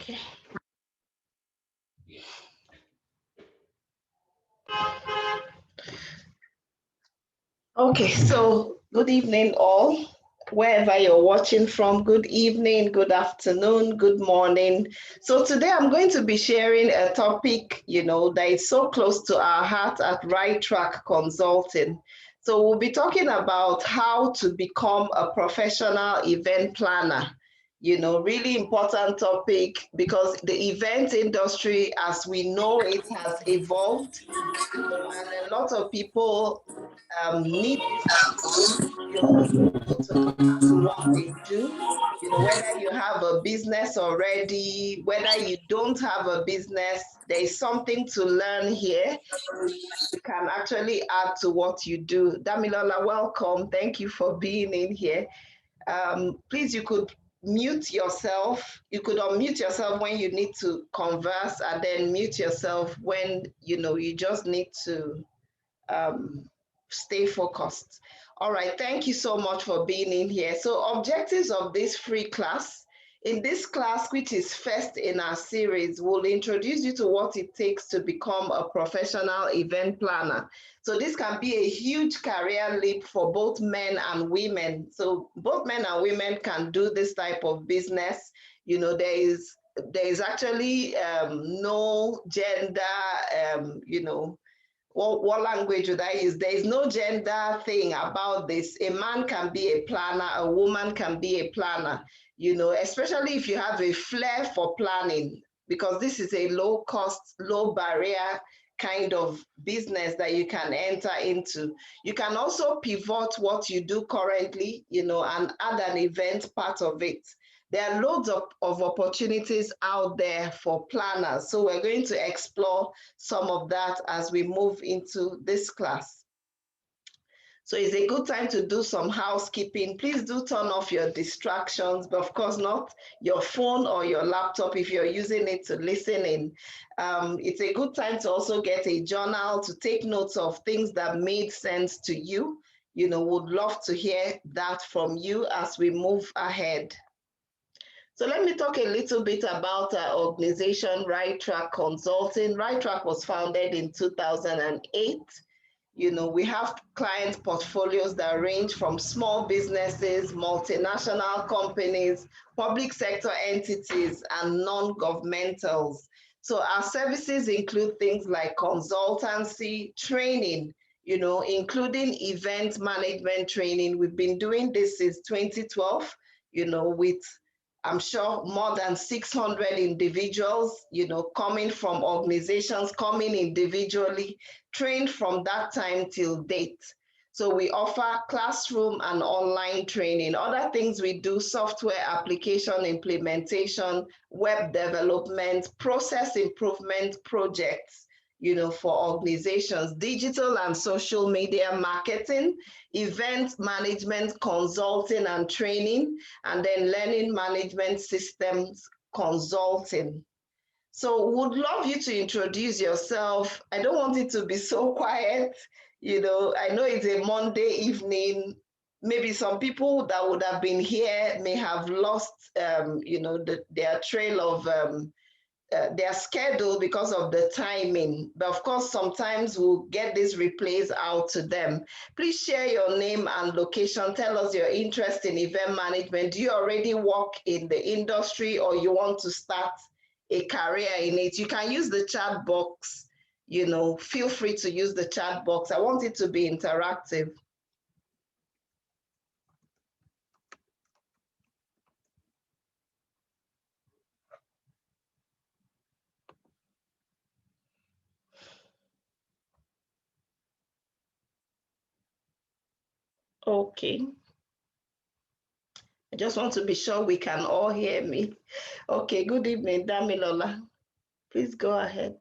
Okay. Okay, so good evening, all. Wherever you're watching from, good evening, good afternoon, good morning. So today I'm going to be sharing a topic, that is so close to our heart at Right Track Consulting. So we'll be talking about how to become a professional event planner. Really important topic because the event industry, as we know it, has evolved, and a lot of people need this tool, to add to what they do. Whether you have a business already, whether you don't have a business, there is something to learn here. You can actually add to what you do. Damilola, welcome. Thank you for being in here. Please, you could mute yourself. You could unmute yourself when you need to converse, and then mute yourself when you just need to stay focused. All right, thank you so much for being in here. So objectives of this free class. In this class, which is first in our series, we'll introduce you to what it takes to become a professional event planner. So this can be a huge career leap for both men and women. So both men and women can do this type of business. There is actually no gender, what language would I use? There is no gender thing about this. A man can be a planner, a woman can be a planner, especially if you have a flair for planning, because this is a low cost, low barrier kind of business that you can enter into. You can also pivot what you do currently, and add an event part of it. There are loads of opportunities out there for planners. So we're going to explore some of that as we move into this class. So it's a good time to do some housekeeping. Please do turn off your distractions, but of course not your phone or your laptop if you're using it to listen in. It's a good time to also get a journal to take notes of things that made sense to you. Would love to hear that from you as we move ahead. So let me talk a little bit about our organization, Right Track Consulting. Right Track was founded in 2008. We have client portfolios that range from small businesses, multinational companies, public sector entities, and non-governmentals. So our services include things like consultancy, training, including event management training. We've been doing this since 2012, with I'm sure more than 600 individuals, coming from organizations, coming individually, trained from that time till date. So we offer classroom and online training. Other things we do: software application implementation, web development, process improvement projects, for organizations, digital and social media marketing, event management consulting and training, and then learning management systems consulting. So would love you to introduce yourself. I don't want it to be so quiet. I know it's a Monday evening. Maybe some people that would have been here may have lost, their trail of their schedule because of the timing. But of course, sometimes we'll get these replays out to them. Please share your name and location. Tell us your interest in event management. Do you already work in the industry, or you want to start a career in it? You can use the chat box. Feel free to use the chat box. I want it to be interactive. Okay. I just want to be sure we can all hear me. Okay, good evening, Damilola. Please go ahead.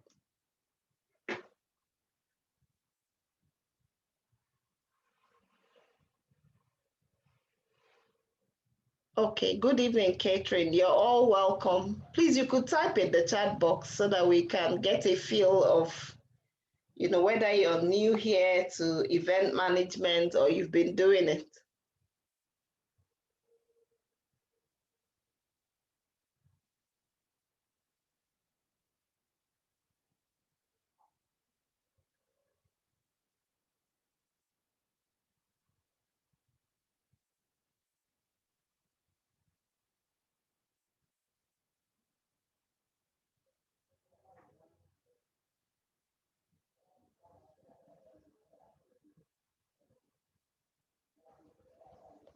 Okay, good evening, Catherine. You're all welcome. Please, you could type in the chat box so that we can get a feel of, whether you're new here to event management or you've been doing it.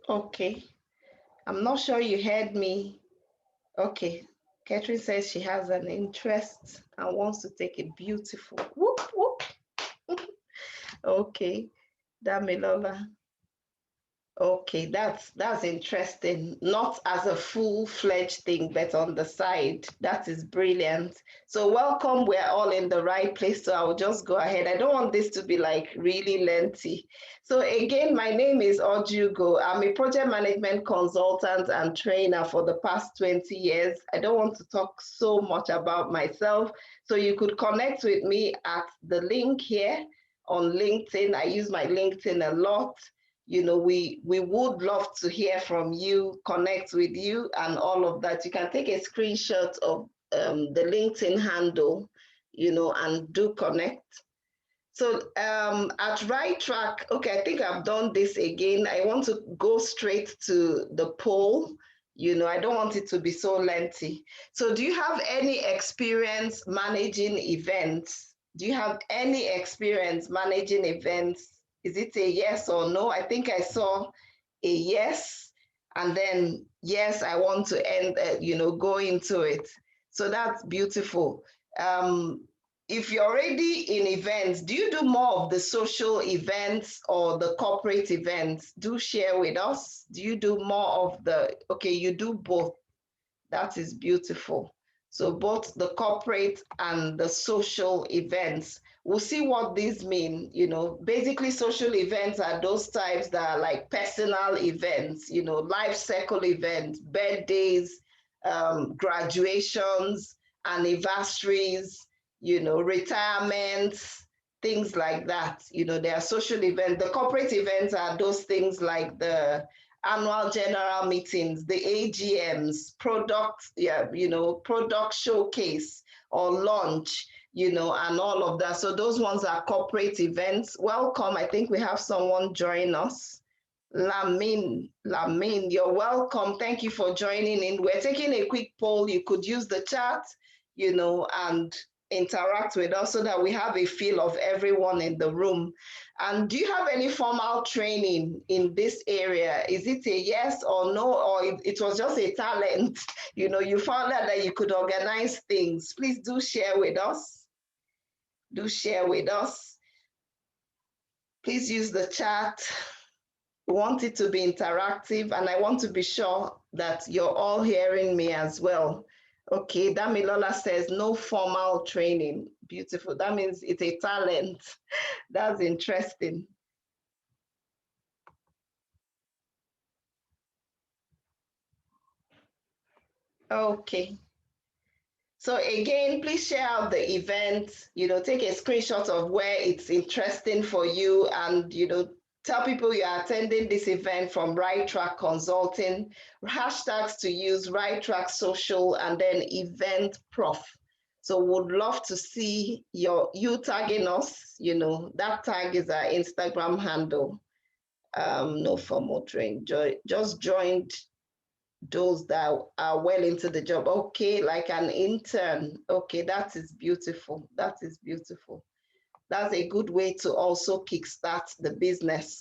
Okay. I'm not sure you heard me. Okay. Catherine says she has an interest and wants to take a beautiful. Whoop, whoop. Okay. Damilola. Okay, that's interesting. Not as a full-fledged thing, but on the side. That is brilliant. So welcome. We're all in the right place. So I'll just go ahead. I don't want this to be like really lengthy. So again, my name is Ojugo. I'm a project management consultant and trainer for the past 20 years. I don't want to talk so much about myself. So you could connect with me at the link here on LinkedIn. I use my LinkedIn a lot. We would love to hear from you, connect with you, and all of that. You can take a screenshot of the LinkedIn handle, and do connect. So at Right Track, okay, I think I've done this again. I want to go straight to the poll. I don't want it to be so lengthy. So do you have any experience managing events? Do you have any experience managing events? Is it a yes or no? I think I saw a yes, and then yes, I want to end, go into it. So that's beautiful. If you're already in events, do you do more of the social events or the corporate events? Do share with us. Do you do more of okay, you do both. That is beautiful. So both the corporate and the social events. We'll see what these mean. Basically social events are those types that are like personal events, life cycle events, birthdays, graduations, anniversaries, retirements, things like that. There are social events. The corporate events are those things like the annual general meetings, the AGMs, product showcase or launch, and all of that. So those ones are corporate events. Welcome. I think we have someone join us. Lamin, you're welcome. Thank you for joining in. We're taking a quick poll. You could use the chat, and interact with us so that we have a feel of everyone in the room. And do you have any formal training in this area? Is it a yes or no, or it was just a talent? You found out that you could organize things. Please do share with us. Do share with us. Please use the chat. We want it to be interactive, and I want to be sure that you're all hearing me as well. Okay, Damilola says no formal training. Beautiful. That means it's a talent. That's interesting. Okay. So again, please share out the event, take a screenshot of where it's interesting for you, and, tell people you're attending this event from Right Track Consulting, hashtags to use Right Track Social, and then Event Prof. So would love to see you tagging us, that tag is our Instagram handle. No formal training, just joined those that are well into the job. Okay, like an intern. Okay, that is beautiful. That is beautiful. That's a good way to also kickstart the business.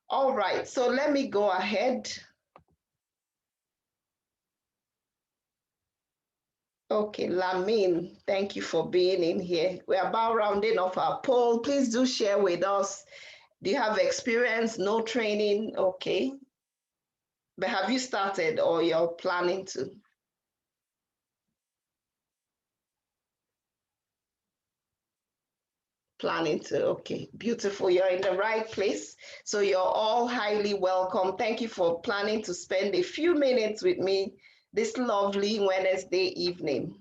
All right, so let me go ahead. Okay, Lamin, thank you for being in here. We're about rounding off our poll. Please do share with us. Do you have experience? No training? Okay. But have you started or you're planning to? Planning to. Okay, beautiful. You're in the right place. So you're all highly welcome. Thank you for planning to spend a few minutes with me this lovely Wednesday evening.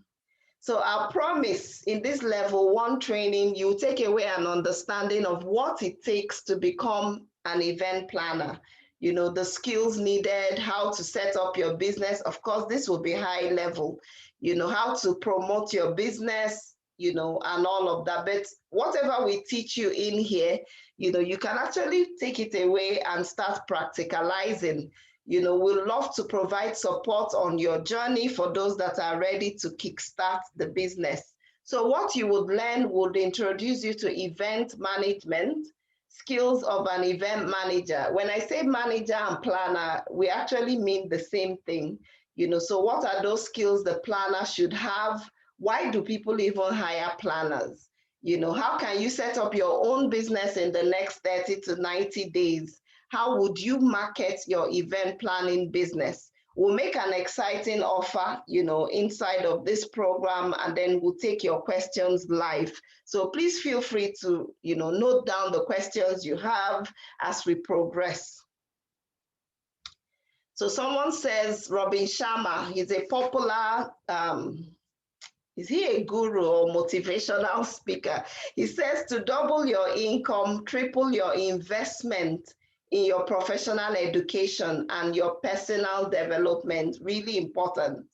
So I promise in this level one training, you take away an understanding of what it takes to become an event planner. The skills needed, how to set up your business. Of course, this will be high level, how to promote your business, and all of that. But whatever we teach you in here, you can actually take it away and start practicalizing. We'd love to provide support on your journey for those that are ready to kickstart the business. So what you would learn would introduce you to event management, skills of an event manager. When I say manager and planner, we actually mean the same thing. So what are those skills the planner should have? Why do people even hire planners? How can you set up your own business in the next 30 to 90 days? How would you market your event planning business? We'll make an exciting offer, inside of this program, and then we'll take your questions live. So please feel free to, note down the questions you have as we progress. So someone says, Robin Sharma, he's a popular, is he a guru or motivational speaker? He says to double your income, triple your investment in your professional education and your personal development, really important.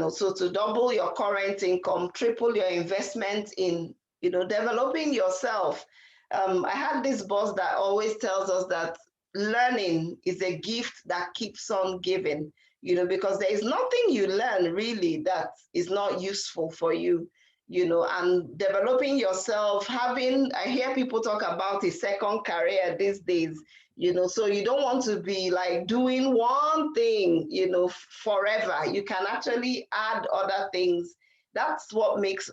So to double your current income, triple your investment in, developing yourself. I had this boss that always tells us that learning is a gift that keeps on giving, because there is nothing you learn really that is not useful for you, and developing yourself, I hear people talk about a second career these days, so you don't want to be like doing one thing, forever. You can actually add other things. That's what makes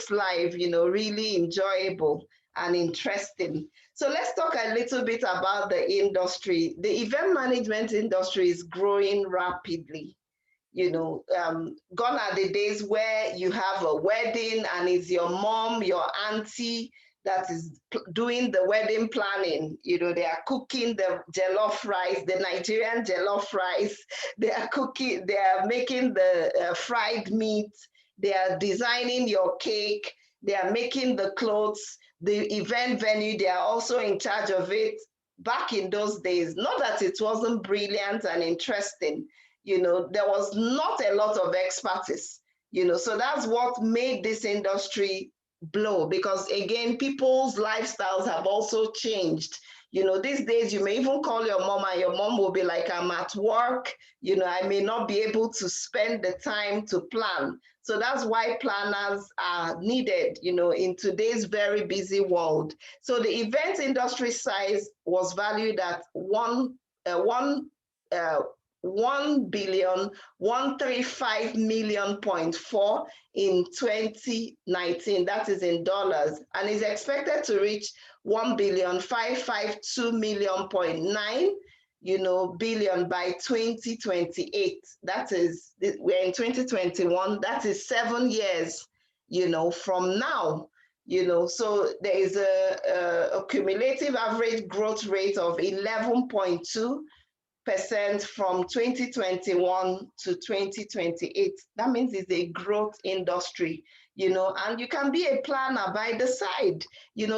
life, really enjoyable and interesting. So let's talk a little bit about the industry. The event management industry is growing rapidly. Gone are the days where you have a wedding and it's your mom, your auntie that is doing the wedding planning. They are cooking the jollof rice, the Nigerian jollof rice. They are making the fried meat. They are designing your cake. They are making the clothes, the event venue. They are also in charge of it. Back in those days, not that it wasn't brilliant and interesting, there was not a lot of expertise, so that's what made this industry blow, because again, people's lifestyles have also changed. These days you may even call your mom and your mom will be like, I'm at work, I may not be able to spend the time to plan. So that's why planners are needed, in today's very busy world. So the event industry size was valued at 1,135,000,000.4 in 2019. That is in dollars, and is expected to reach 1,552,000,000.9 billion by 2028. That is, we're in 2021. That is 7 years, from now. So there is a cumulative average growth rate of 11.2% from 2021 to 2028. That means it's a growth industry, and you can be a planner by the side.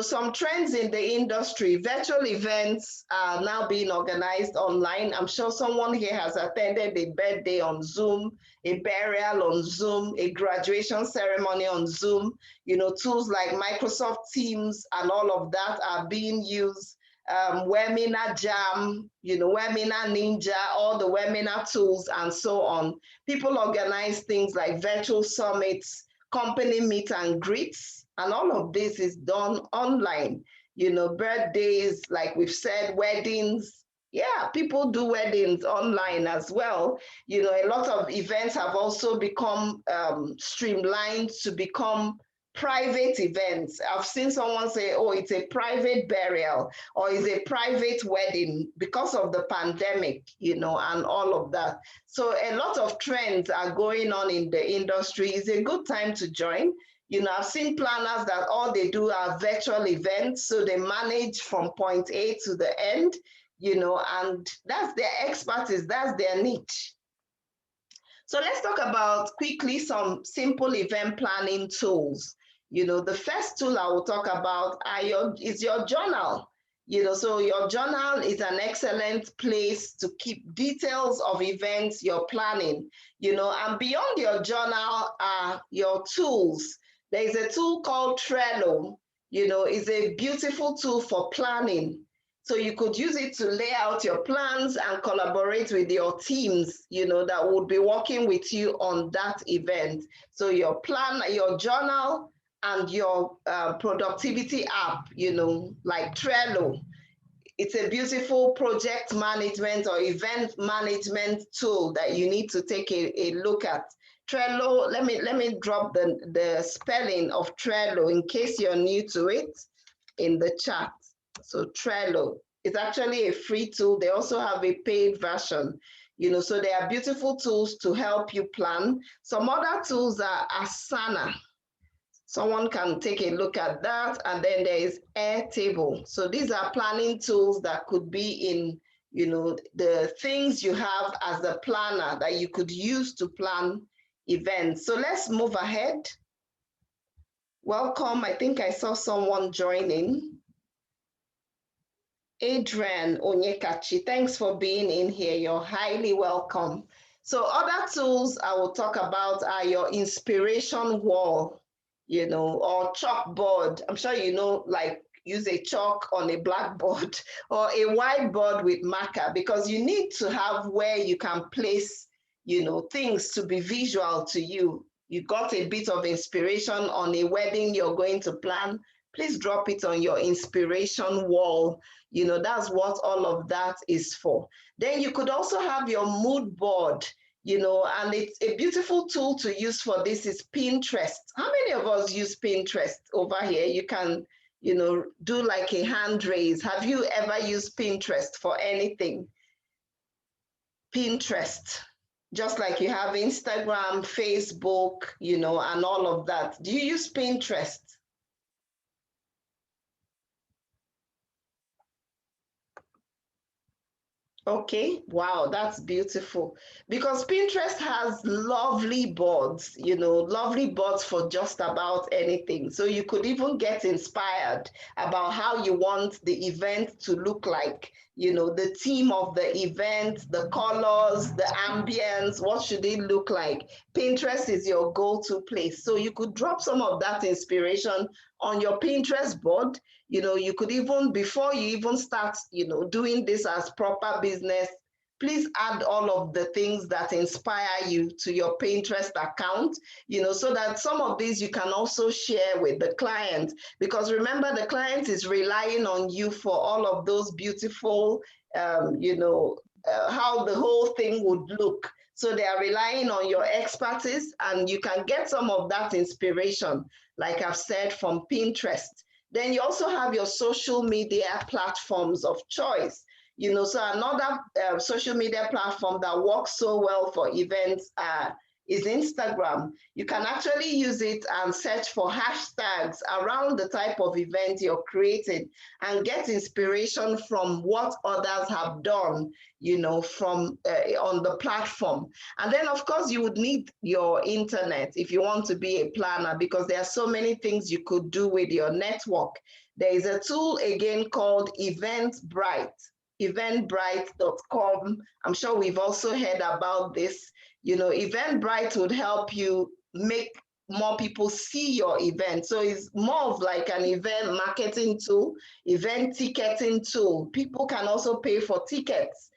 Some trends in the industry: virtual events are now being organized online. I'm sure someone here has attended a birthday on Zoom, a burial on Zoom, a graduation ceremony on Zoom. Tools like Microsoft Teams and all of that are being used. Webinar Jam, Webinar Ninja, all the webinar tools and so on. People organize things like virtual summits, company meet and greets, and all of this is done online. Birthdays, like we've said, weddings. Yeah, people do weddings online as well. A lot of events have also become streamlined to become private events. I've seen someone say, oh, it's a private burial or it's a private wedding because of the pandemic, and all of that. So a lot of trends are going on in the industry. It's a good time to join. I've seen planners that all they do are virtual events. So they manage from point A to the end, and that's their expertise, that's their niche. So let's talk about quickly some simple event planning tools. The first tool I will talk about is your journal. So your journal is an excellent place to keep details of events you're planning, and beyond your journal are your tools. There is a tool called Trello, it's a beautiful tool for planning. So you could use it to lay out your plans and collaborate with your teams, that would be working with you on that event. So your plan, your journal, and your productivity app, like Trello. It's a beautiful project management or event management tool that you need to take a look at. Trello, let me drop the spelling of Trello in case you're new to it in the chat. So Trello, it's actually a free tool. They also have a paid version. So they are beautiful tools to help you plan. Some other tools are Asana. Someone can take a look at that. And then there is Airtable. So these are planning tools that could be in, the things you have as a planner that you could use to plan events. So let's move ahead. Welcome. I think I saw someone joining. Adrian Onyekachi, thanks for being in here. You're highly welcome. So other tools I will talk about are your inspiration wall, or chalkboard. I'm sure like use a chalk on a blackboard or a whiteboard with marker, because you need to have where you can place, things to be visual to you. You got a bit of inspiration on a wedding you're going to plan, please drop it on your inspiration wall. That's what all of that is for. Then you could also have your mood board, and it's a beautiful tool to use for this is Pinterest. How many of us use Pinterest over here? You can, do like a hand raise. Have you ever used Pinterest for anything? Pinterest, just like you have Instagram, Facebook, and all of that. Do you use Pinterest? Okay, wow, that's beautiful. Because Pinterest has lovely boards, lovely boards for just about anything. So you could even get inspired about how you want the event to look like, the theme of the event, the colors, the ambience, what should it look like? Pinterest is your go-to place. So you could drop some of that inspiration on your Pinterest board. You could even, before you even start, doing this as proper business, please add all of the things that inspire you to your Pinterest account, so that some of these you can also share with the client. Because remember, the client is relying on you for all of those beautiful, how the whole thing would look. So they are relying on your expertise, and you can get some of that inspiration, like I've said, from Pinterest. Then you also have your social media platforms of choice. So another social media platform that works so well for events is Instagram. You can actually use it and search for hashtags around the type of event you're creating and get inspiration from what others have done, from on the platform. And then, of course, you would need your internet if you want to be a planner, because there are so many things you could do with your network. There is a tool again called Eventbrite, eventbrite.com. I'm sure we've also heard about this. Eventbrite would help you make more people see your event. So it's more of like an event marketing tool, event ticketing tool. People can also pay for tickets,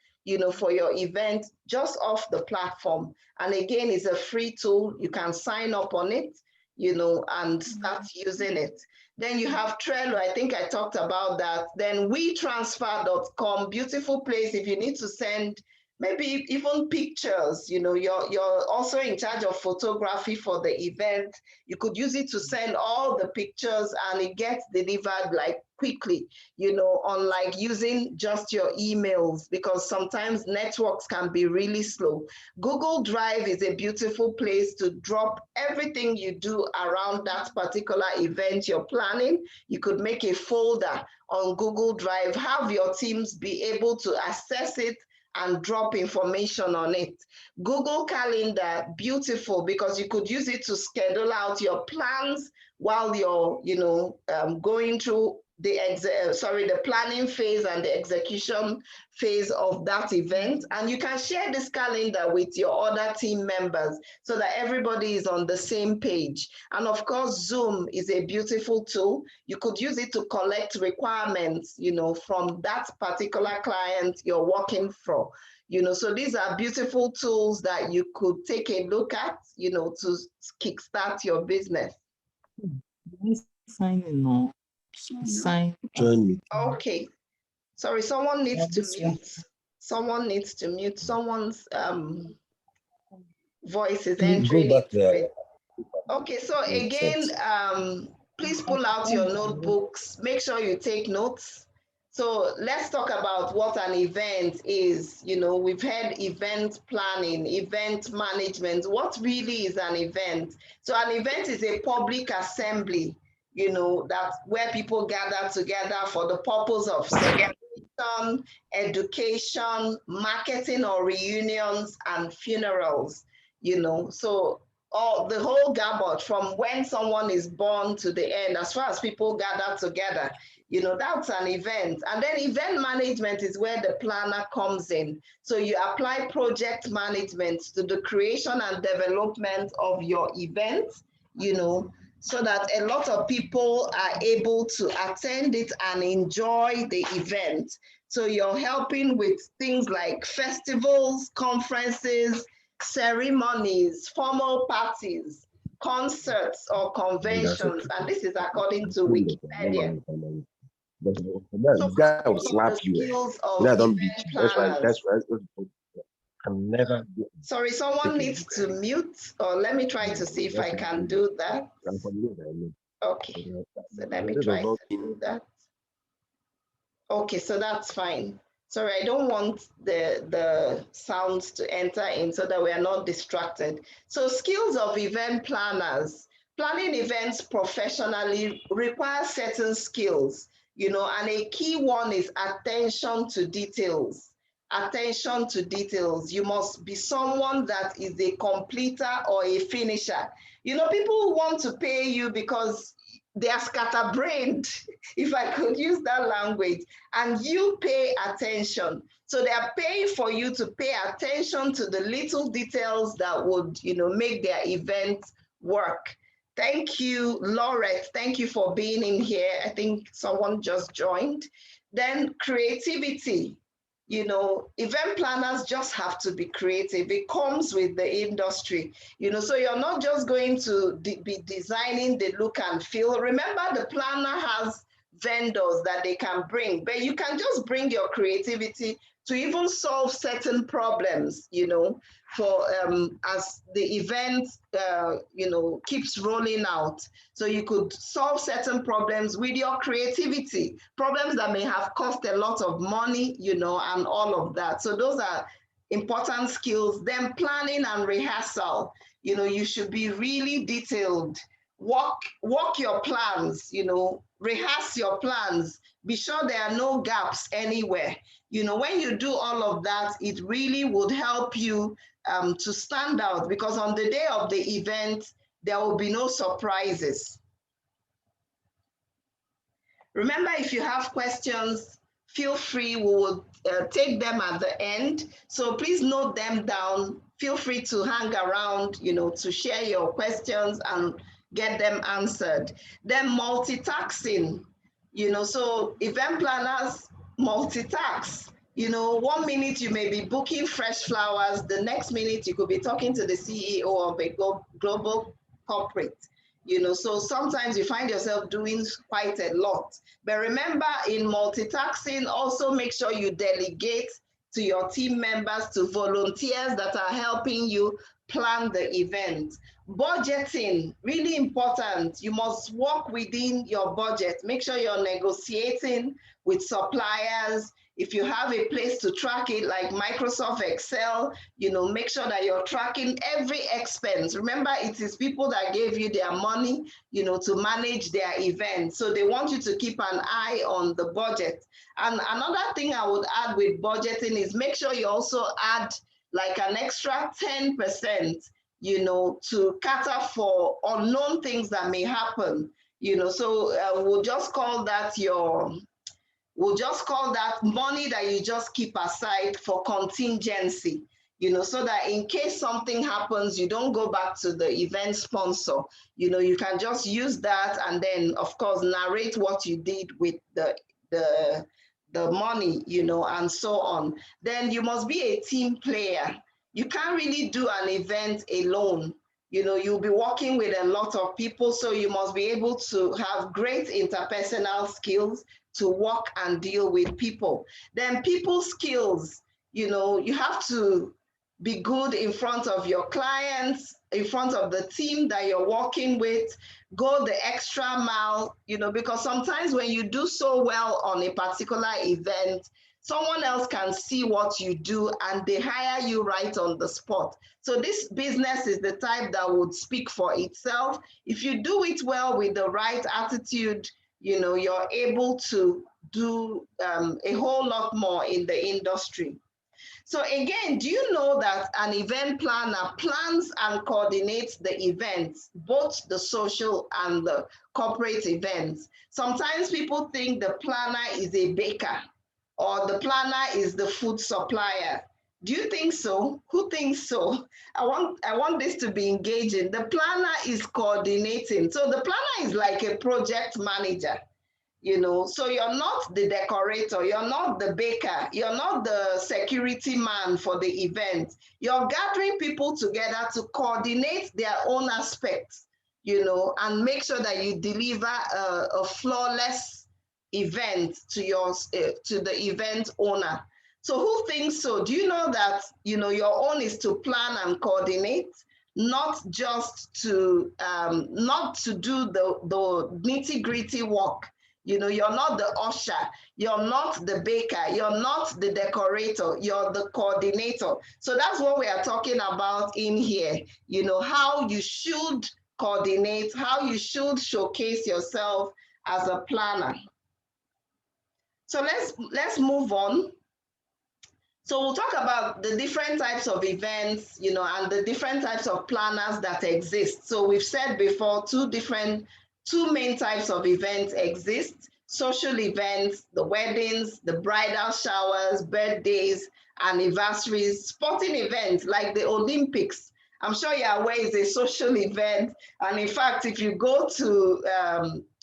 for your event just off the platform. And again, it's a free tool. You can sign up on it, and start using it. Then you have Trello. I think I talked about that. Then WeTransfer.com, beautiful place if you need to send maybe even pictures. You're also in charge of photography for the event. You could use it to send all the pictures and it gets delivered like quickly, unlike using just your emails, because sometimes networks can be really slow. Google Drive is a beautiful place to drop everything you do around that particular event you're planning. You could make a folder on Google Drive, have your teams be able to access it and drop information on it. Google Calendar, beautiful, because you could use it to schedule out your plans while you're, going through the planning phase and the execution phase of that event. And you can share this calendar with your other team members so that everybody is on the same page. And of course, Zoom is a beautiful tool. You could use it to collect requirements, from that particular client you're working for. So these are beautiful tools that you could take a look at, to kickstart your business. Sign in or sign. Join me. Okay. Sorry, someone needs to This one. mute. Someone needs to mute. Someone's voice is Please go entering back into there. it. Okay, so again, please pull out your notebooks. Make sure you take notes. So let's talk about what an event is. You know, we've had event planning, event management. What really is an event? So an event is a public assembly, you know, that where people gather together for the purpose of celebration, education, marketing or reunions and funerals, you know. So all the whole gamut from when someone is born to the end, as far as people gather together, you know, that's an event. And then event management is where the planner comes in. So you apply project management to the creation and development of your event, you know, so that a lot of people are able to attend it and enjoy the event. So you're helping with things like festivals, conferences, ceremonies, formal parties, concerts or That's conventions, and this is according to Wikipedia. So the what guy are will some of slap the you. skills You know, of I don't beat event you. That's why. planners? Can never Sorry, someone take a needs book to and mute, or let me try to see if that's I what can you do. do that. And for me, I know. Okay, so let me That does try not to mean do that. Okay, so that's fine. Sorry, I don't want the sounds to enter in so that we are not distracted. So skills of event planners. Planning events professionally requires certain skills, you know, and a key one is attention to details. Attention to details. You must be someone that is a completer or a finisher. You know, people want to pay you because they are scatterbrained, if I could use that language, and you pay attention. So they are paying for you to pay attention to the little details that would, you know, make their event work. Thank you, Laurette. Thank you for being in here. I think someone just joined. Then creativity. You know, event planners just have to be creative. It comes with the industry, you know, so you're not just going to be designing the look and feel. Remember, the planner has vendors that they can bring, but you can just bring your creativity to even solve certain problems, you know, for as the event you know, keeps rolling out. So you could solve certain problems with your creativity, problems that may have cost a lot of money, you know, and all of that. So those are important skills. Then planning and rehearsal, you know, you should be really detailed. Walk your plans, you know, rehearse your plans, be sure there are no gaps anywhere. You know, when you do all of that, it really would help you to stand out, because on the day of the event, there will be no surprises. Remember, if you have questions, feel free. We will take them at the end. So please note them down. Feel free to hang around, you know, to share your questions and get them answered. Then multitasking, you know, so event planners multitask. You know, 1 minute you may be booking fresh flowers, the next minute you could be talking to the CEO of a global corporate, you know, so sometimes you find yourself doing quite a lot. But remember, in multitasking, also make sure you delegate to your team members, to volunteers that are helping you plan the event. Budgeting, really important. You must work within your budget. Make sure you're negotiating with suppliers. If you have a place to track it, like Microsoft Excel, you know, make sure that you're tracking every expense. Remember, it is people that gave you their money, you know, to manage their event. So they want you to keep an eye on the budget. And another thing I would add with budgeting is make sure you also add like an extra 10%, you know, to cater for unknown things that may happen, you know. So we'll just call that money that you just keep aside for contingency, you know, so that in case something happens, you don't go back to the event sponsor. You know, you can just use that and then, of course, narrate what you did with the the money, you know, and so on. Then you must be a team player. You can't really do an event alone. You know, you'll be working with a lot of people, so you must be able to have great interpersonal skills to work and deal with people. Then people skills, you know, you have to be good in front of your clients, in front of the team that you're working with, go the extra mile, you know, because sometimes when you do so well on a particular event, someone else can see what you do and they hire you right on the spot. So this business is the type that would speak for itself. If you do it well with the right attitude, you know, you're able to do a whole lot more in the industry. So again, do you know that an event planner plans and coordinates the events, both the social and the corporate events? Sometimes people think the planner is a baker or the planner is the food supplier. Do you think so? Who thinks so? I want this to be engaging. The planner is coordinating. So the planner is like a project manager. You know, so you're not the decorator, you're not the baker, you're not the security man for the event. You're gathering people together to coordinate their own aspects, you know, and make sure that you deliver a flawless event to to the event owner. So who thinks so? Do you know that, you know, your own is to plan and coordinate, not just to not to do the nitty-gritty work. You know, you're not the usher, you're not the baker, you're not the decorator, you're the coordinator. So that's what we are talking about in here. You know, how you should coordinate, how you should showcase yourself as a planner. So let's move on. So we'll talk about the different types of events, you know, and the different types of planners that exist. So we've said before, two main types of events exist: social events, the weddings, the bridal showers, birthdays, anniversaries, sporting events like the Olympics. I'm sure you're aware it's a social event. And in fact, if you go to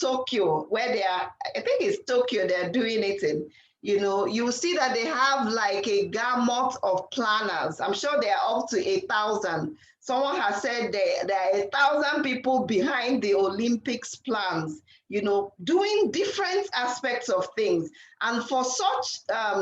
Tokyo, where they are, I think it's Tokyo they're doing it in, you know, you will see that they have like a gamut of planners. I'm sure they are up to 1,000. Someone has said there are 1,000 people behind the Olympics plans, you know, doing different aspects of things. And for such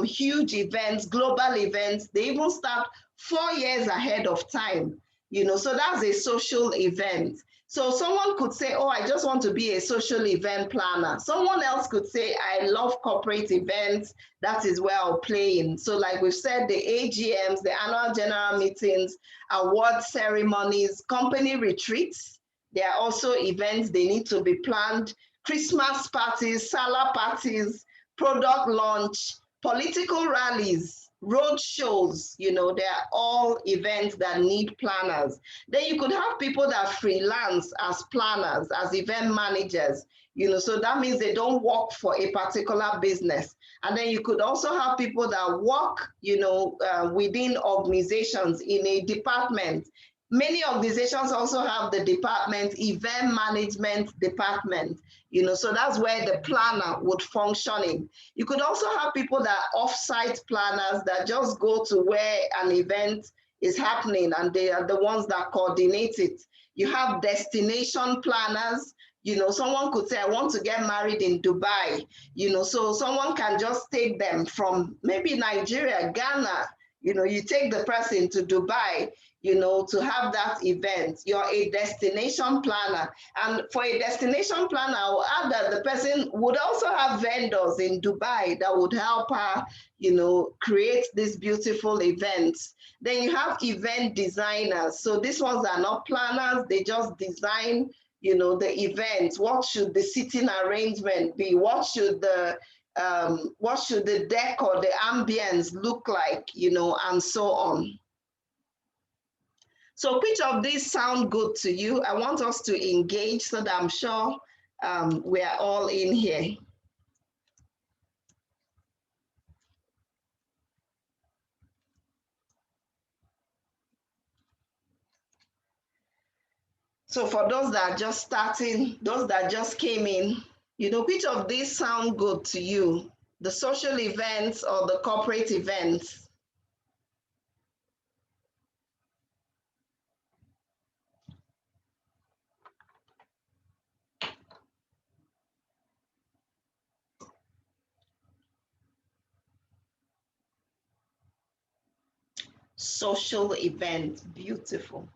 huge events, global events, they even start 4 years ahead of time, you know, so that's a social event. So someone could say, oh, I just want to be a social event planner. Someone else could say, I love corporate events. That is where I'll play in. So like we've said, the AGMs, the annual general meetings, award ceremonies, company retreats, there are also events they need to be planned: Christmas parties, Salah parties, product launch, political rallies, road shows, you know, they're all events that need planners. Then you could have people that freelance as planners, as event managers, you know, so that means they don't work for a particular business. And then you could also have people that work, you know, within organizations in a department. Many organizations also have the department, event management department, you know, so that's where the planner would function in. You could also have people that are off-site planners that just go to where an event is happening and they are the ones that coordinate it. You have destination planners. You know, someone could say, I want to get married in Dubai, you know, so someone can just take them from maybe Nigeria, Ghana, you know, you take the person to Dubai, you know, to have that event. You're a destination planner. And for a destination planner, I will add that the person would also have vendors in Dubai that would help her, you know, create these beautiful events. Then you have event designers. So these ones are not planners, they just design, you know, the event. What should the seating arrangement be? What should the deck or the ambience look like, you know, and so on. So which of these sound good to you? I want us to engage so that I'm sure we are all in here. So for those that are just starting, those that just came in, you know, which of these sound good to you? The social events or the corporate events? social event. Beautiful.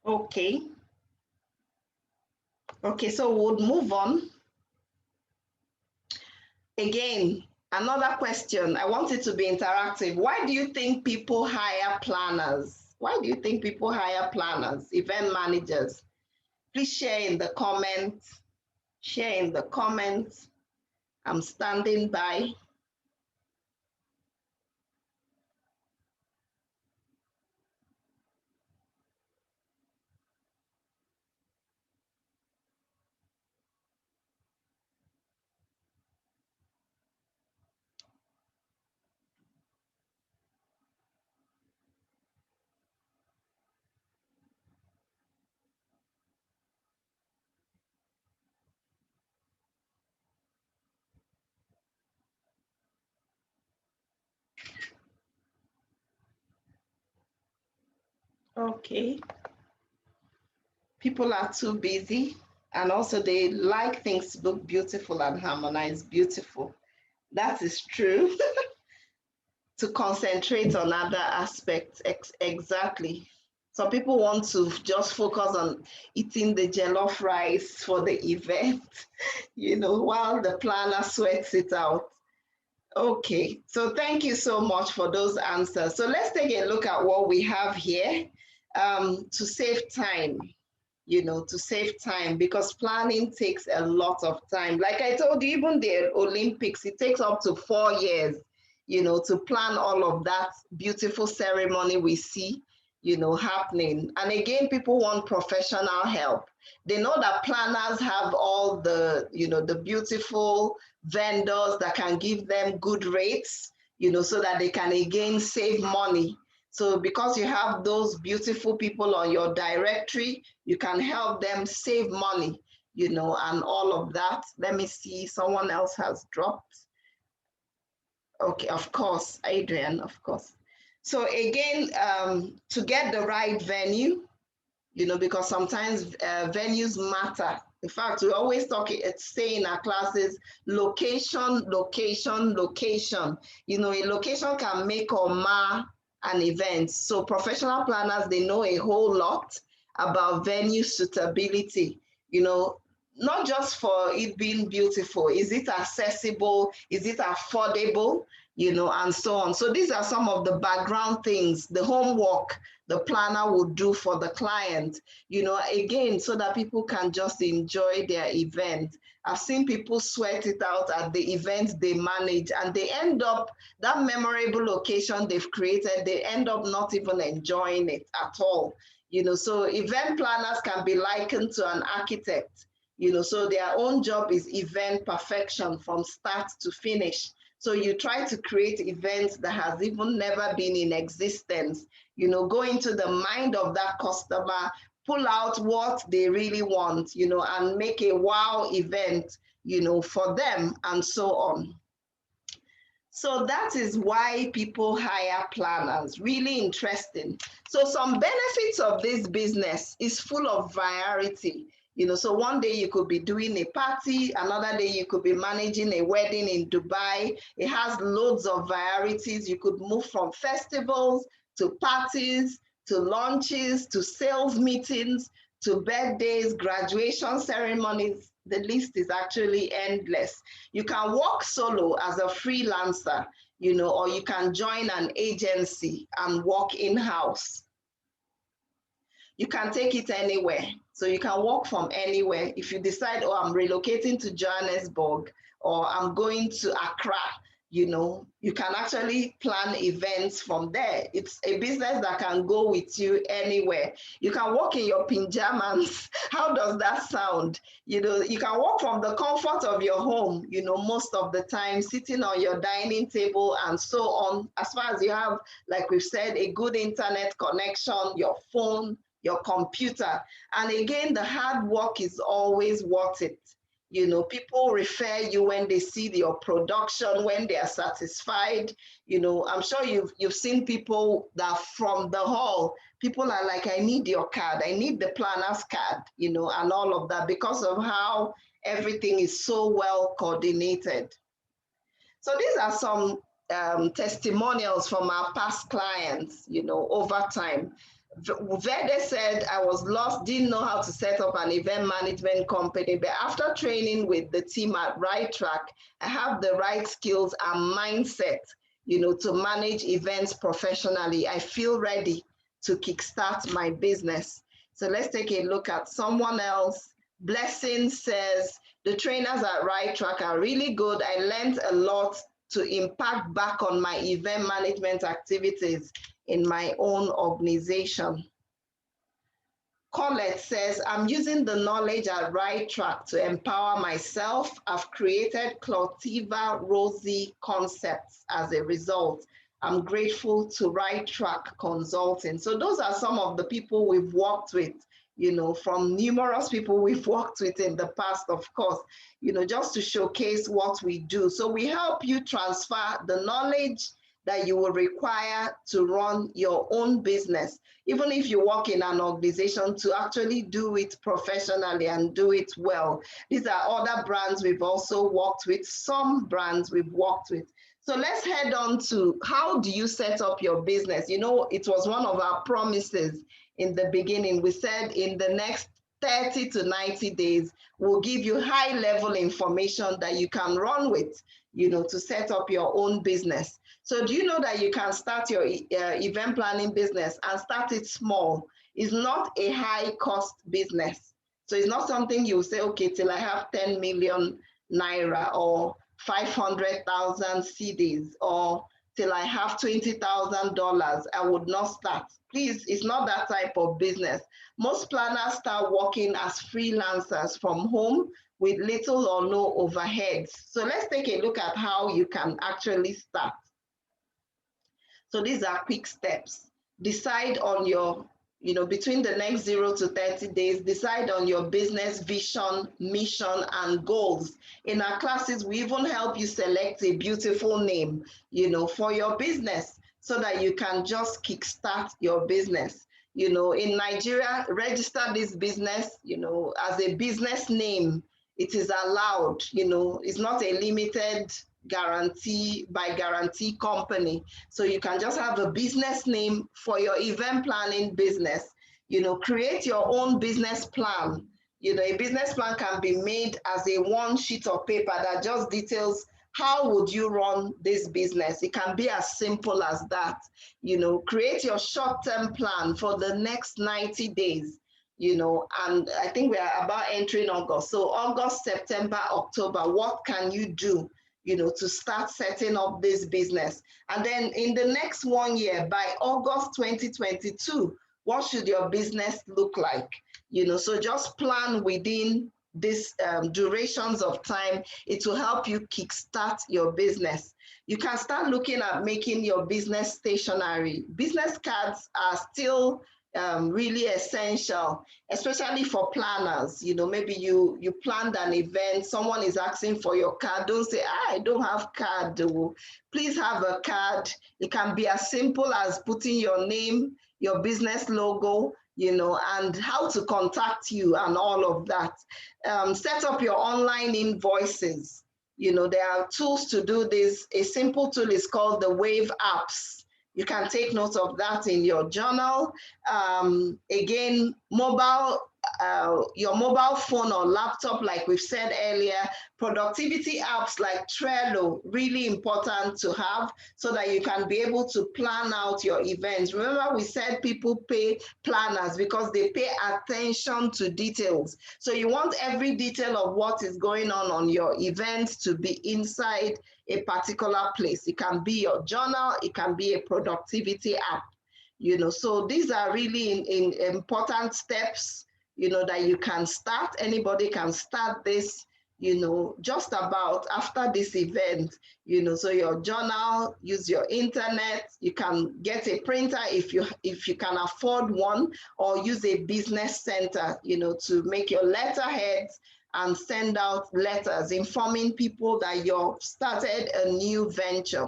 Okay. Okay, so we'll move on. Again, another question. I want it to be interactive. Why do you think people hire planners? Why do you think people hire planners, event managers? Please share in the comments. Share in the comments. I'm standing by. Okay. People are too busy, and also they like things to look beautiful and harmonize. Beautiful. That is true. To concentrate on other aspects. Exactly. Some people want to just focus on eating the jollof rice for the event, while the planner sweats it out. Okay, so thank you so much for those answers. So let's take a look at what we have here to save time. To save time, because planning takes a lot of time. Like I told you, even the Olympics, it takes up to 4 years, to plan all of that beautiful ceremony we see, happening. And again, people want professional help. They know that planners have all the, the beautiful vendors that can give them good rates, so that they can again save money. So because you have those beautiful people on your directory, you can help them save money, and all of that. Let me see, someone else has dropped. Okay, of course, Adrian, of course. So again, to get the right venue, because sometimes venues matter. In fact, we always say in our classes, location, location, location. A location can make or mar an event. So professional planners, they know a whole lot about venue suitability, not just for it being beautiful. Is it accessible? Is it affordable? And so on. So these are some of the background things, the homework the planner would do for the client, again, so that people can just enjoy their event. I've seen people sweat it out at the events they manage, and they end up, that memorable location they've created, they end up not even enjoying it at all. So event planners can be likened to an architect, so their own job is event perfection from start to finish. So you try to create events that has even never been in existence, go into the mind of that customer, pull out what they really want, and make a wow event, for them, and so on. So that is why people hire planners. Really interesting. So some benefits of this business is full of variety. So one day you could be doing a party, another day you could be managing a wedding in Dubai. It has loads of varieties. You could move from festivals to parties, to lunches, to sales meetings, to birthdays, graduation ceremonies. The list is actually endless. You can work solo as a freelancer, or you can join an agency and work in-house. You can take it anywhere. So you can work from anywhere. If you decide, oh, I'm relocating to Johannesburg, or I'm going to Accra, you can actually plan events from there. It's a business that can go with you anywhere. You can work in your pajamas. How does that sound? You can work from the comfort of your home, most of the time, sitting on your dining table and so on. As far as you have, like we've said, a good internet connection, your phone, your computer. And again, the hard work is always worth it. People refer you when they see your production, when they are satisfied. I'm sure you've seen people that from the hall, people are like, I need your card, I need the planner's card, you know, and all of that because of how everything is so well coordinated. So these are some testimonials from our past clients, you know, over time. Vede said, I was lost, didn't know how to set up an event management company, but after training with the team at Right Track, I have the right skills and mindset, you know, to manage events professionally. I feel ready to kickstart my business. So let's take a look at someone else. Blessing says, the trainers at Right Track are really good. I learned a lot to impact back on my event management activities in my own organization. Colette says, I'm using the knowledge at Right Track to empower myself. I've created Clotiva Rosie concepts as a result. I'm grateful to Right Track Consulting. So those are some of the people we've worked with, you know, from numerous people we've worked with in the past, of course, you know, just to showcase what we do. So we help you transfer the knowledge that you will require to run your own business, even if you work in an organization, to actually do it professionally and do it well. These are other brands we've also worked with, some brands we've worked with. So let's head on to how do you set up your business? You know, it was one of our promises in the beginning. We said in the next 30 to 90 days, we'll give you high level information that you can run with, you know, to set up your own business. So do you know that you can start your event planning business and start it small? It's not a high cost business. So it's not something you say, okay, till I have 10 million naira or 500,000 CDs or till I have $20,000, I would not start. Please, it's not that type of business. Most planners start working as freelancers from home with little or no overheads. So let's take a look at how you can actually start. So these are quick steps. Decide on your, you know, between the next 0 to 30 days, decide on your business vision, mission, and goals. In our classes, we even help you select a beautiful name, you know, for your business so that you can just kickstart your business. You know, in Nigeria, register this business, you know, as a business name. It is allowed, you know, it's not a limited guarantee by guarantee company. So you can just have a business name for your event planning business. You know, create your own business plan. You know, a business plan can be made as a one sheet of paper that just details how would you run this business. It can be as simple as that. You know, create your short-term plan for the next 90 days. You know, and I think we are about entering August. So August, September, October, what can you do, you know, to start setting up this business? And then in the next 1 year, by August 2022, what should your business look like? You know, so just plan within these durations of time. It will help you kickstart your business. You can start looking at making your business stationary. Business cards are still really essential, especially for planners. You know, maybe you planned an event, someone is asking for your card. Don't say, I don't have card. Please have a card. It can be as simple as putting your name, your business logo, you know, and how to contact you and all of that. Set up your online invoices. You know, there are tools to do this. A simple tool is called the Wave apps. You can take note of that in your journal. Again, your mobile phone or laptop, like we've said earlier, productivity apps like Trello, really important to have so that you can be able to plan out your events. Remember, we said people pay planners because they pay attention to details. So you want every detail of what is going on your event to be inside a particular place. It can be your journal, it can be a productivity app, you know. So these are really important steps, you know, that you can start. Anybody can start this, you know, just about after this event, you know. So your journal, use your internet, you can get a printer if you can afford one, or use a business center, you know, to make your letterheads and send out letters informing people that you've started a new venture.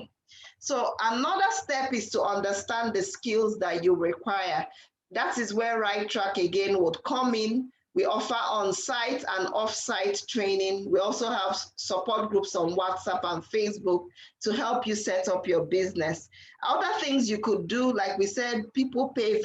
So another step is to understand the skills that you require. That is where Right Track again would come in. We offer on-site and off-site training. We also have support groups on WhatsApp and Facebook to help you set up your business. Other things you could do, like we said, people pay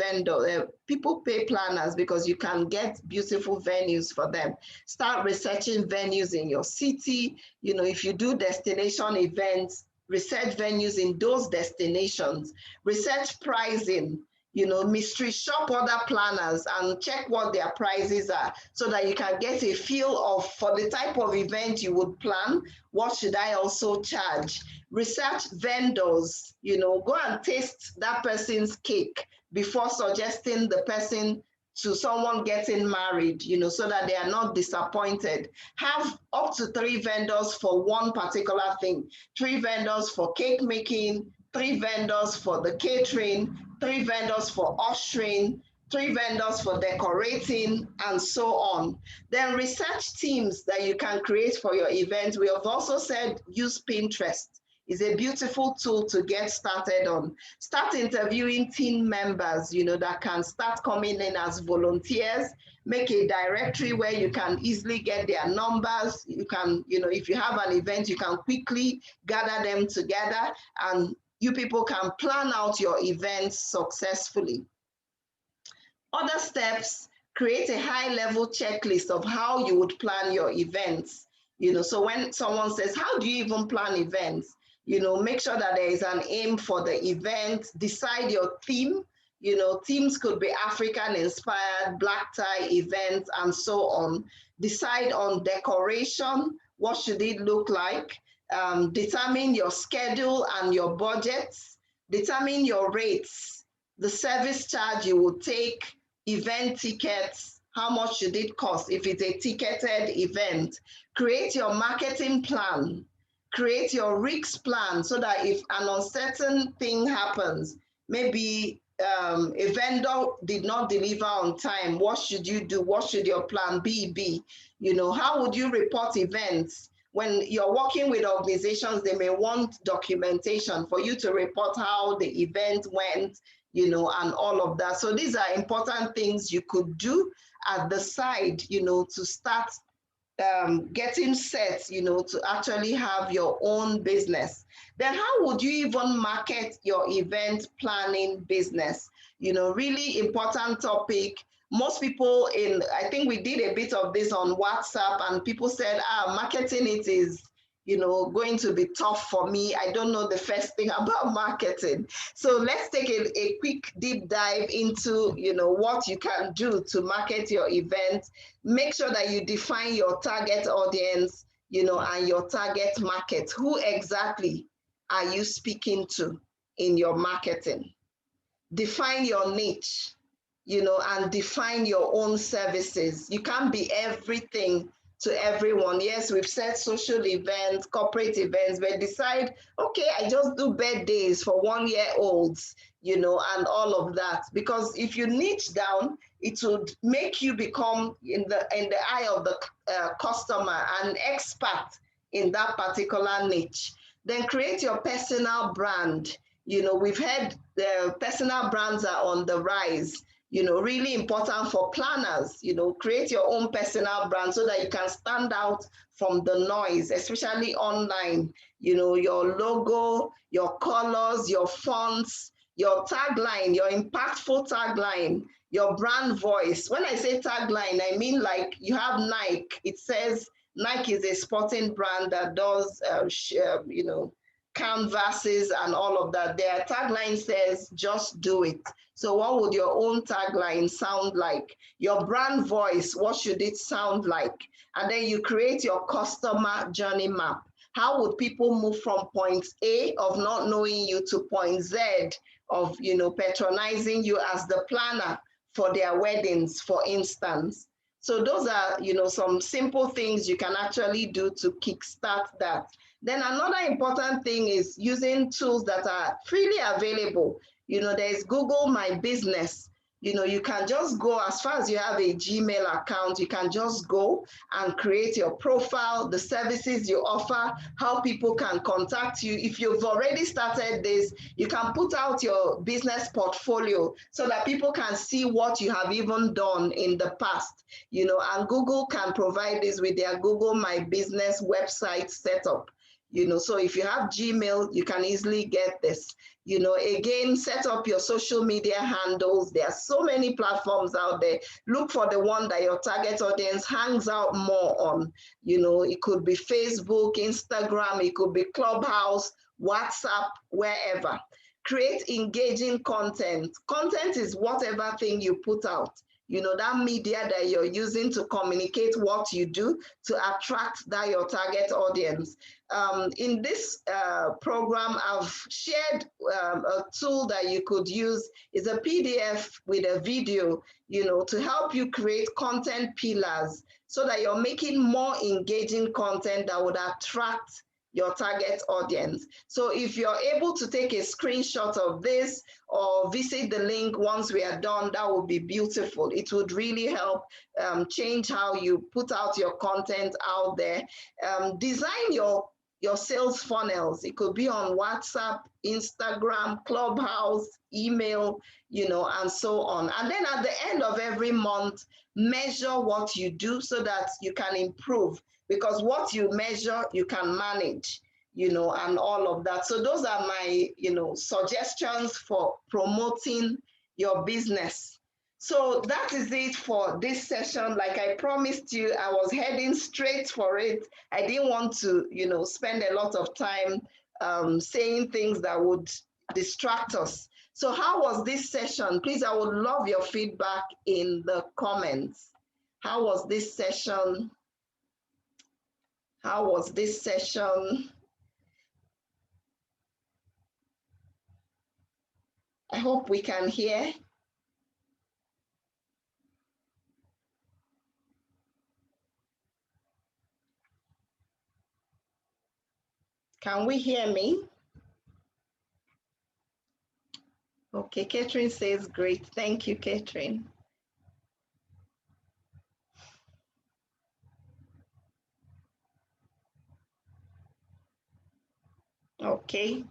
people pay planners because you can get beautiful venues for them. Start researching venues in your city. You know, if you do destination events, research venues in those destinations, research pricing, you know, mystery shop other planners and check what their prices are so that you can get a feel of, for the type of event you would plan, what should I also charge? Research vendors, you know, go and taste that person's cake before suggesting the person to someone getting married, you know, so that they are not disappointed. Have up to 3 vendors for one particular thing, 3 vendors for cake making, 3 vendors for the catering, 3 vendors for ushering, 3 vendors for decorating, and so on. Then research teams that you can create for your event. We have also said use Pinterest. It's a beautiful tool to get started on. Start interviewing team members, you know, that can start coming in as volunteers. Make a directory where you can easily get their numbers. You can, you know, if you have an event, you can quickly gather them together and you people can plan out your events successfully. Other steps, create a high-level checklist of how you would plan your events. You know, so when someone says, how do you even plan events? You know, make sure that there is an aim for the event, decide your theme. You know, themes could be African-inspired, black tie events, and so on. Decide on decoration, what should it look like? Determine your schedule and your budgets, determine your rates, the service charge you will take, event tickets, how much should it cost if it's a ticketed event. Create your marketing plan, create your risk plan so that if an uncertain thing happens, maybe a vendor did not deliver on time, what should you do? What should your plan B be? You know, how would you report events? When you're working with organizations, they may want documentation for you to report how the event went, you know, and all of that. So these are important things you could do at the side, you know, to start getting set, you know, to actually have your own business. Then how would you even market your event planning business? You know, really important topic. Most people I think we did a bit of this on WhatsApp and people said, marketing it is, you know, going to be tough for me. I don't know the first thing about marketing. So let's take a quick deep dive into, you know, what you can do to market your event. Make sure that you define your target audience, you know, and your target market. Who exactly are you speaking to in your marketing? Define your niche, you know, and define your own services. You can't be everything to everyone. Yes, we've said social events, corporate events, but decide, okay, I just do birthdays for 1-year-olds, you know, and all of that. Because if you niche down, it would make you become, in the eye of the customer, an expert in that particular niche. Then create your personal brand. You know, we've heard the personal brands are on the rise. You know, really important for planners. You know, create your own personal brand so that you can stand out from the noise, especially online. You know, your logo, your colors, your fonts, your tagline, your impactful tagline, your brand voice. When I say tagline, I mean like you have Nike. It says Nike is a sporting brand that does, you know, canvases and all of that. Their tagline says, just do it. So what would your own tagline sound like? Your brand voice, what should it sound like? And then you create your customer journey map. How would people move from point A of not knowing you to point Z of, you know, patronizing you as the planner for their weddings, for instance? So those are, you know, some simple things you can actually do to kickstart that. Then another important thing is using tools that are freely available. You know, there's Google My Business. You know, you can just go, as far as you have a Gmail account, you can just go and create your profile, the services you offer, how people can contact you. If you've already started this, you can put out your business portfolio so that people can see what you have even done in the past, you know, and Google can provide this with their Google My Business website setup. You know, so if you have Gmail, you can easily get this. You know, again, set up your social media handles. There are so many platforms out there. Look for the one that your target audience hangs out more on. You know, it could be Facebook, Instagram, it could be Clubhouse, WhatsApp, wherever. Create engaging content. Content is whatever thing you put out. You know, that media that you're using to communicate what you do to attract that your target audience. In this program, I've shared a tool that you could use. Is a PDF with a video, you know, to help you create content pillars so that you're making more engaging content that would attract your target audience. So if you're able to take a screenshot of this or visit the link once we are done, that would be beautiful. It would really help change how you put out your content out there. Design your sales funnels. It could be on WhatsApp, Instagram, Clubhouse, email, you know, and so on. And then at the end of every month, measure what you do so that you can improve, because what you measure, you can manage, you know, and all of that. So those are my, you know, suggestions for promoting your business. So that is it for this session. Like I promised you, I was heading straight for it. I didn't want to, you know, spend a lot of time saying things that would distract us. So how was this session? Please, I would love your feedback in the comments. How was this session? How was this session? I hope we can hear. Can we hear me? Okay, Catherine says great. Thank you, Catherine. Okay.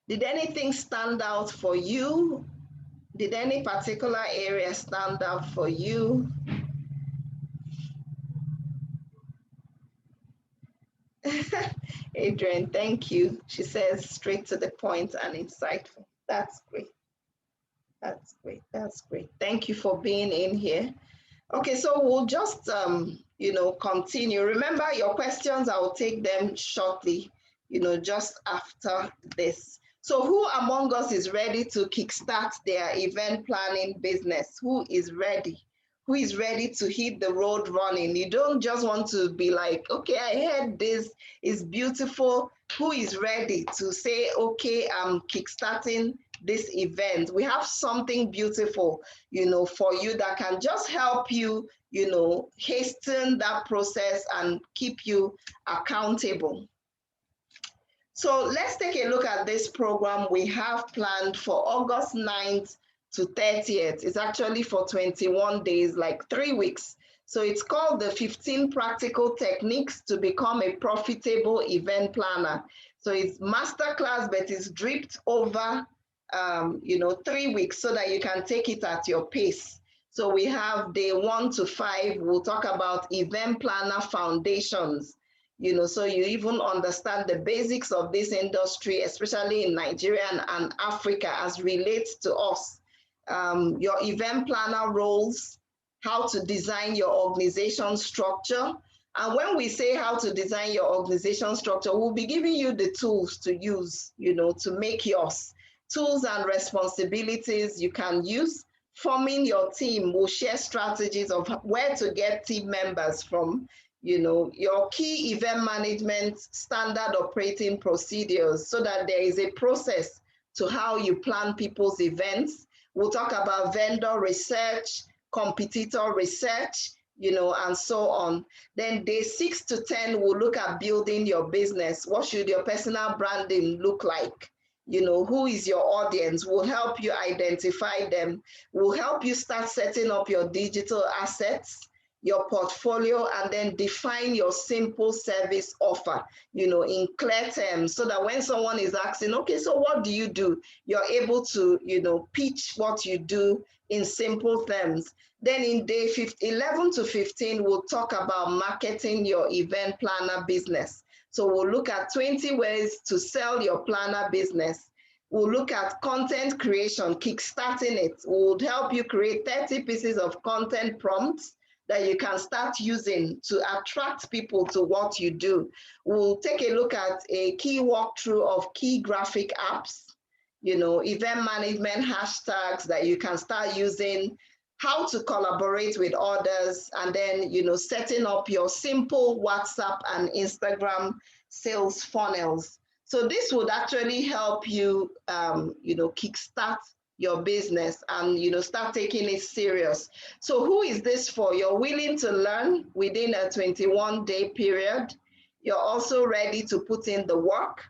Did anything stand out for you? Did any particular area stand out for you? Adrian, thank you. She says straight to the point and insightful. That's great. That's great. That's great. Thank you for being in here. Okay, so we'll just, you know, continue. Remember your questions, I will take them shortly, you know, just after this. So who among us is ready to kickstart their event planning business? Who is ready? Who is ready to hit the road running? You don't just want to be like, okay, I heard this is beautiful. Who is ready to say, okay, I'm kickstarting this event? We have something beautiful, you know, for you that can just help you, you know, hasten that process and keep you accountable. So let's take a look at this program we have planned for August 9th to 30th. It's actually for 21 days, like 3 weeks. So it's called the 15 Practical Techniques to Become a Profitable Event Planner. So it's masterclass, but it's dripped over, you know, 3 weeks so that you can take it at your pace. So we have day 1 to 5. We'll talk about event planner foundations. You know, so you even understand the basics of this industry, especially in Nigeria and Africa as relates to us. Your event planner roles, how to design your organization structure. And when we say how to design your organization structure, we'll be giving you the tools to use, you know, to make yours. Tools and responsibilities you can use. Forming your team, we'll share strategies of where to get team members from. You know, your key event management standard operating procedures so that there is a process to how you plan people's events. We'll talk about vendor research, competitor research, you know, and so on. Then day 6 to 10, we'll look at building your business. What should your personal branding look like? You know, who is your audience? We'll help you identify them. We'll help you start setting up your digital assets, your portfolio, and then define your simple service offer, you know, in clear terms, so that when someone is asking, okay, so what do you do? You're able to, you know, pitch what you do in simple terms. Then in day 11 to 15, we'll talk about marketing your event planner business. So we'll look at 20 ways to sell your planner business. We'll look at content creation, kickstarting it. We'll help you create 30 pieces of content prompts that you can start using to attract people to what you do. We'll take a look at a key walkthrough of key graphic apps, you know, event management hashtags that you can start using, how to collaborate with others, and then, you know, setting up your simple WhatsApp and Instagram sales funnels. So this would actually help you, you know, kickstart your business and, you know, start taking it serious. So who is this for? You're willing to learn within a 21-day period. You're also ready to put in the work.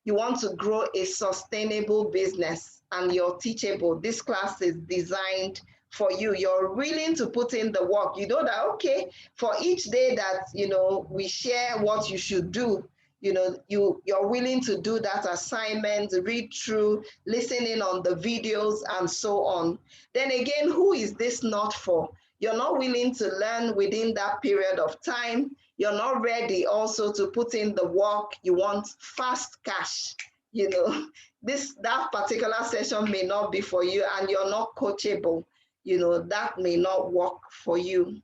You want to grow a sustainable business and you're teachable. This class is designed for you. You're willing to put in the work. You know that, okay, for each day that, you know, we share what you should do, you know, you're willing to do that assignment, read through, listen in on the videos and so on. Then again, who is this not for? You're not willing to learn within that period of time. You're not ready also to put in the work. You want fast cash. You know, that particular session may not be for you and you're not coachable. You know, that may not work for you.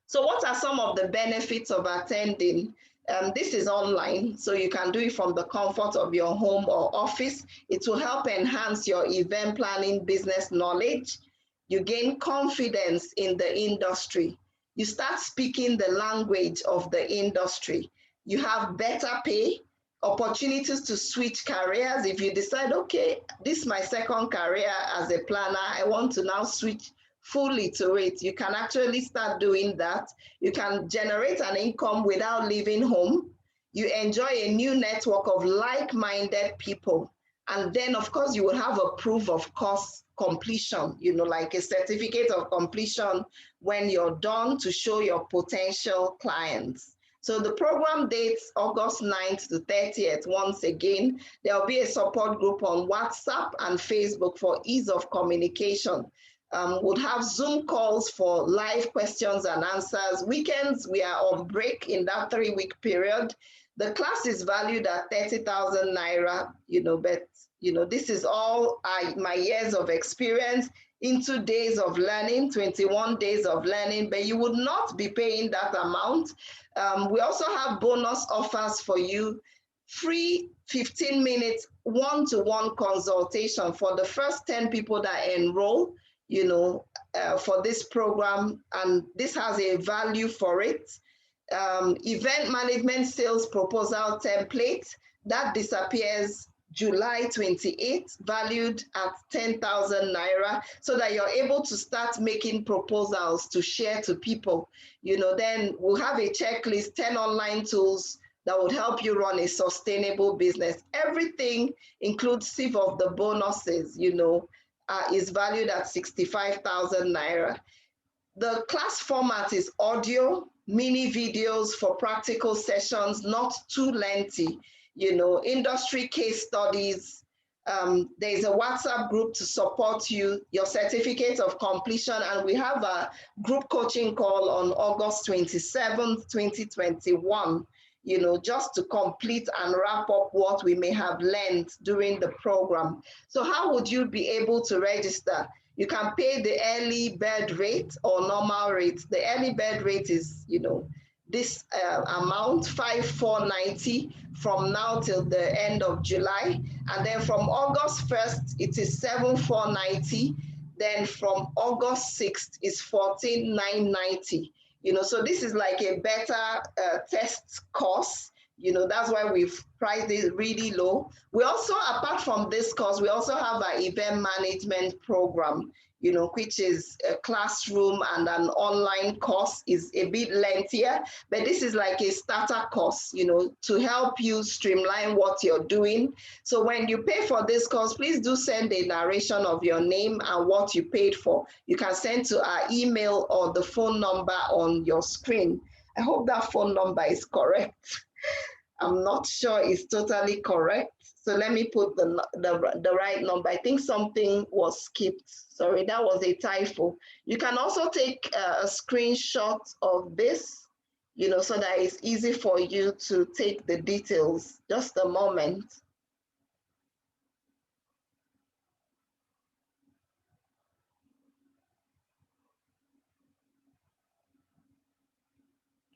So what are some of the benefits of attending? This is online, so you can do it from the comfort of your home or office. It will help enhance your event planning business knowledge. You gain confidence in the industry. You start speaking the language of the industry. You have better pay, opportunities to switch careers. If you decide, okay, this is my second career as a planner, I want to now switch fully to it, you can actually start doing that. You can generate an income without leaving home. You enjoy a new network of like-minded people. And then, of course, you will have a proof of course completion, you know, like a certificate of completion when you're done to show your potential clients. So the program dates August 9th to 30th. Once again, there'll be a support group on WhatsApp and Facebook for ease of communication. We'll have Zoom calls for live questions and answers. Weekends, we are on break in that 3-week period. The class is valued at 30,000 Naira, you know, but, you know, this is all my years of experience into days of learning, 21 days of learning, but you would not be paying that amount. We also have bonus offers for you, free 15 minutes one-to-one consultation for the first 10 people that enroll, you know, for this program, and this has a value for it. Event management sales proposal template that disappears July 28th, valued at 10,000 Naira, so that you're able to start making proposals to share to people. You know, then we'll have a checklist, 10 online tools that would help you run a sustainable business. Everything inclusive of the bonuses, you know, is valued at 65,000 Naira. The class format is audio, mini videos for practical sessions, not too lengthy, you know, industry case studies. There's a WhatsApp group to support you, your certificate of completion, and we have a group coaching call on August 27th, 2021. You know, just to complete and wrap up what we may have learned during the program. So how would you be able to register? You can pay the early bird rate or normal rate. The early bird rate is, you know, this amount, 5,490 from now till the end of July. And then from August 1st, it is 7,490. Then from August 6th, it's 14,990. You know, so this is like a better test course. You know, that's why we've priced it really low. We also, apart from this course, we also have our event management program. which is a classroom and an online course, is a bit lengthier, but this is like a starter course, to help you streamline what you're doing. So when you pay for this course, please do send a narration of your name and what you paid for. You can send to our email or the phone number on your screen. I hope that phone number is correct. I'm not sure it's totally correct. So let me put the right number. I think something was skipped. Sorry, that was a typo. You can also take a screenshot of this, so that it's easy for you to take the details. Just a moment.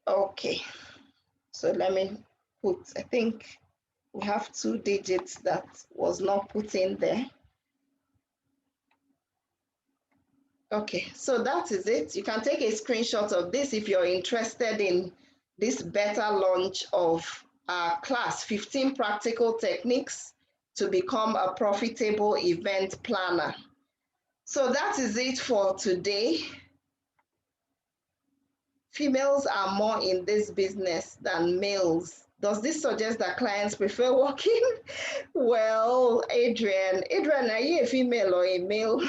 Okay, so let me put, I think we have 2 digits that was not put in there. Okay, so that is it. You can take a screenshot of this if you're interested in this beta launch of our class, 15 practical techniques to become a profitable event planner. So that is it for today. Females are more in this business than males. Does this suggest that clients prefer working? Well, Adrian, are you a female or a male?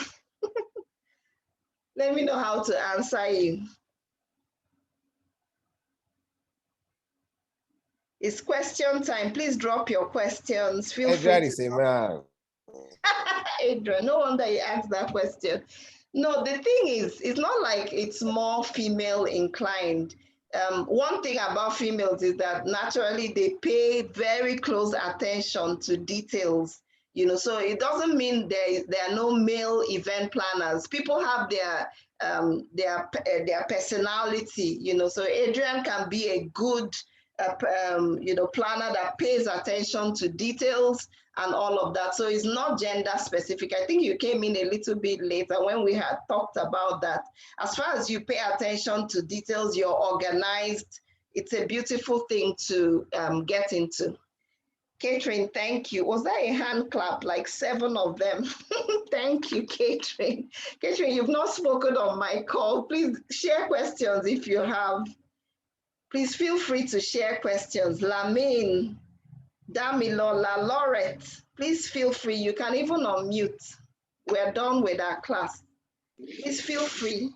Let me know how to answer you. It's question time. Please drop your questions. Feel free to man. Adrian, no wonder you asked that question. No, the thing is, it's not like it's more female inclined. One thing about females is that naturally they pay very close attention to details. So it doesn't mean there are no male event planners. People have their personality. So Adrian can be a good planner that pays attention to details and all of that. So it's not gender specific. I think you came in a little bit later when we had talked about that. As far as you pay attention to details, you're organized. It's a beautiful thing to get into. Catherine, thank you. Was that a hand clap? Like 7 of them. Thank you, Catherine. Catherine, you've not spoken on my call. Please share questions if you have. Please feel free to share questions. Lamine, Damilola, Laurette, please feel free. You can even unmute. We're done with our class. Please feel free.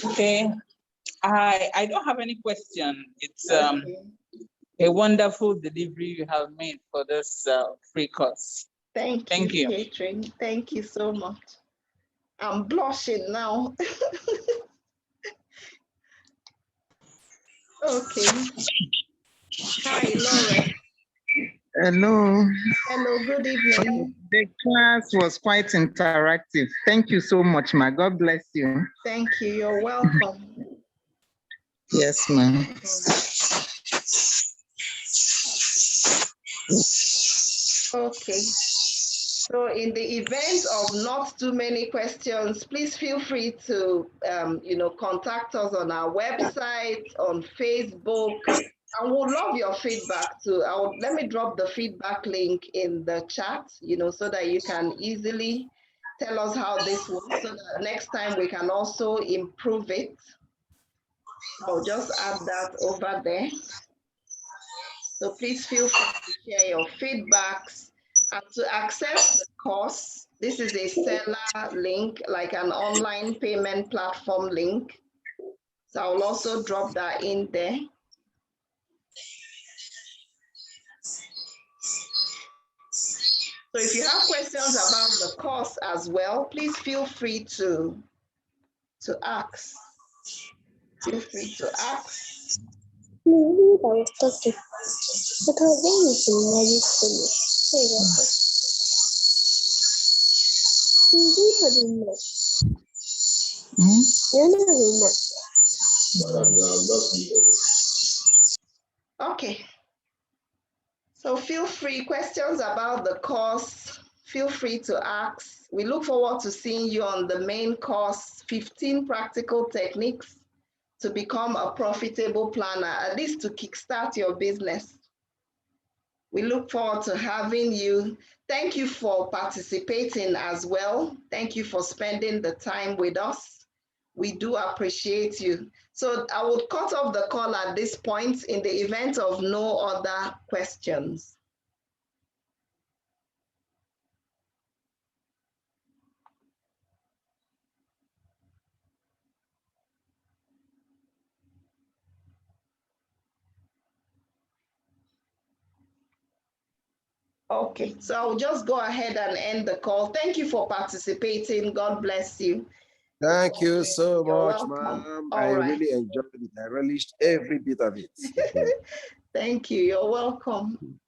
Okay. I don't have any question. It's a wonderful delivery you have made for this free course. Thank you, Catherine. Thank you so much. I'm blushing now. Okay. Hi, Laura. Hello. Hello, good evening. The class was quite interactive. Thank you so much, ma. God bless you. Thank you. You're welcome. Yes, ma'am. Okay. So in the event of not too many questions, please feel free to, contact us on our website, on Facebook, and we'll love your feedback too. Let me drop the feedback link in the chat, so that you can easily tell us how this works, so that next time we can also improve it. I'll just add that over there. So please feel free to share your feedbacks. And to access the course, this is a seller link, like an online payment platform link. So I'll also drop that in there. So if you have questions about the course as well, please feel free to ask. Feel free to ask. Okay. So feel free, questions about the course, feel free to ask. We look forward to seeing you on the main course, 15 practical techniques to become a profitable planner, at least to kickstart your business. We look forward to having you. Thank you for participating as well. Thank you for spending the time with us. We do appreciate you. So I would cut off the call at this point in the event of no other questions. Okay, so I'll just go ahead and end the call. Thank you for participating. God bless you. Thank you so You're much, welcome. ma'am. All I right. really enjoyed it. I relished every bit of it. Thank you. You're welcome.